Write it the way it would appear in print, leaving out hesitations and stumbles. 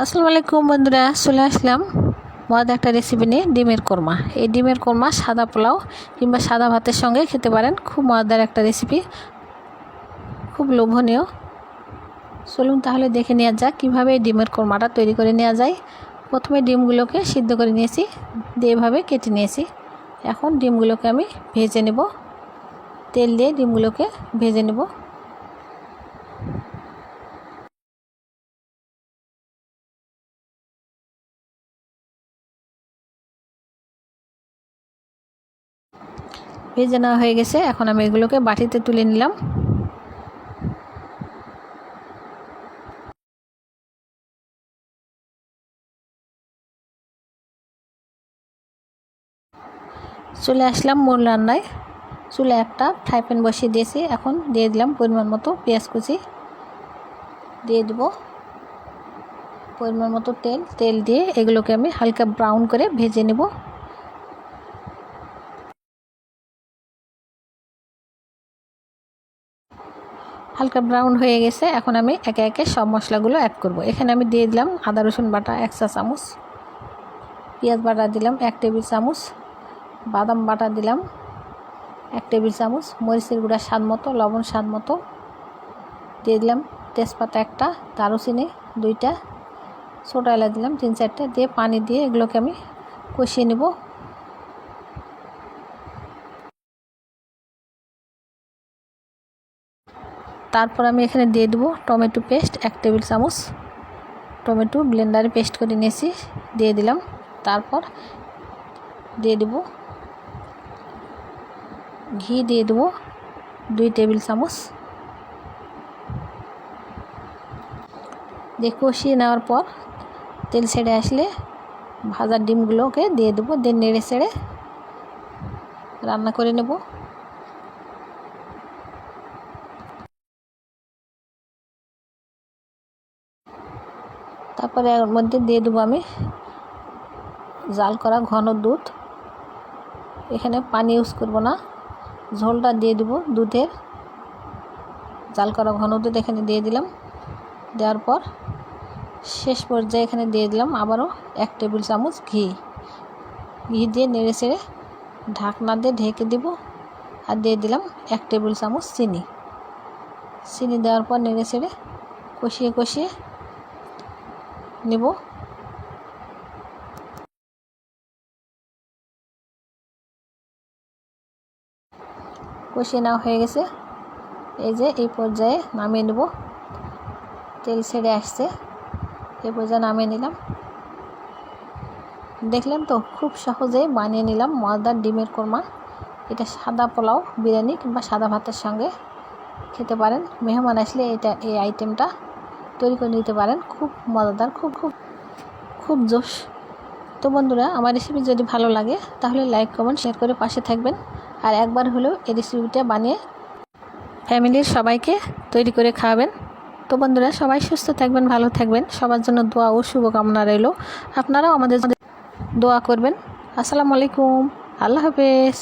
আসসালামু আলাইকুম বন্ধুরা, চলে আসলাম মজার একটা রেসিপি নিয়ে, ডিমের কোরমা। এই ডিমের কোরমা সাদা পোলাও কিংবা সাদা ভাতের সঙ্গে খেতে পারেন। খুব মজাদার একটা রেসিপি, খুব লোভনীয়। চলুন তাহলে দেখে নেওয়া যাক কীভাবে এই ডিমের কোরমাটা তৈরি করে নেওয়া যায়। প্রথমে ডিমগুলোকে সিদ্ধ করে নিয়েছি, দিয়ে এভাবে কেটে নিয়েছি। এখন ডিমগুলোকে আমি ভেজে নেব, তেল দিয়ে ডিমগুলোকে ভেজে নেব। ভেজে নেওয়া হয়ে গেছে, এখন আমি এগুলোকে বাটিতে তুলে নিলাম। চলে আসলাম মূল রান্নায়। চুলে একটা ফ্রাই প্যান বসিয়ে দিয়েছি, এখন দিয়ে দিলাম পরিমাণ মতো পেঁয়াজ কুচি, দিয়ে দেব পরিমাণ মতো তেল দিয়ে এগুলোকে আমি হালকা ব্রাউন করে ভেজে নেব। হালকা ব্রাউন হয়ে গেছে, এখন আমি একে একে সব মশলাগুলো অ্যাড করব। এখানে আমি দিয়ে দিলাম আদা রসুন বাটা 1 চা চামচ, পেঁয়াজ বাটা দিলাম 1 টেবিল চামচ, বাদাম বাটা দিলাম 1 টেবিল চামচ, মরিচের গুঁড়া স্বাদ মতো, লবণ স্বাদ মতো, দিয়ে দিলাম তেজপাতা 1টা, দারুচিনি 2টা, ছোটো এলাচ দিলাম 3-4টা, দিয়ে পানি দিয়ে এগুলোকে আমি কষিয়ে নেব। তারপর আমি এখানে দিয়ে দেবো টমেটো পেস্ট 1 টেবিল চামচ। টমেটো ব্লেন্ডারে পেস্ট করে নিয়েছি, দিয়ে দিলাম। তারপর দিয়ে দেবো ঘি, দিয়ে দেবো 2 টেবিল চামচ। দিয়ে কষিয়ে নেওয়ার পর তেল ছেড়ে আসলে ভাজা ডিমগুলোকে দিয়ে দেবো, দিয়ে নেড়ে ছেড়ে রান্না করে নেব। তারপরে এর মধ্যে দিয়ে দেবো আমি জাল করা ঘন দুধ। এখানে পানি ইউজ করব না, ঝোলটা দিয়ে দেবো দুধের। জাল করা ঘন দুধ এখানে দিয়ে দিলাম। দেওয়ার পর শেষ পর্যায়ে এখানে দিয়ে দিলাম আবারও 1 টেবিল চামচ ঘি দিয়ে নেড়ে ছেড়ে ঢাকনা দিয়ে ঢেকে দেব। আর দিয়ে দিলাম 1 টেবিল চামচ চিনি দেওয়ার পর নেড়ে ছেড়ে কষিয়ে নেব। কষিয়ে নেওয়া হয়ে গেছে, এই যে এই পর্যায়ে নামিয়ে নেব। তেল ছেড়ে আসছে, এই পর্যায়ে নামিয়ে নিলাম। দেখলেন তো, খুব সহজেই বানিয়ে নিলাম মজাদার ডিমের কোরমা। এটা সাদা পোলাও, বিরিয়ানি কিংবা সাদা ভাতের সঙ্গে খেতে পারেন। মেহমান আসলে এই আইটেমটা তৈরি করে নিতে পারেন। খুব মজাদার, খুব জোশ। তো বন্ধুরা, আমার রেসিপি যদি ভালো লাগে তাহলে লাইক কমেন্ট শেয়ার করে পাশে থাকবেন। আর একবার হলেও এই রেসিপিটা বানিয়ে ফ্যামিলির সবাইকে তৈরি করে খাওয়াবেন। তো বন্ধুরা, সবাই সুস্থ থাকবেন, ভালো থাকবেন। সবার জন্য দোয়া ও শুভকামনা রইল। আপনারাও আমাদের দোয়া করবেন। আসসালামু আলাইকুম, আল্লাহ হাফেজ।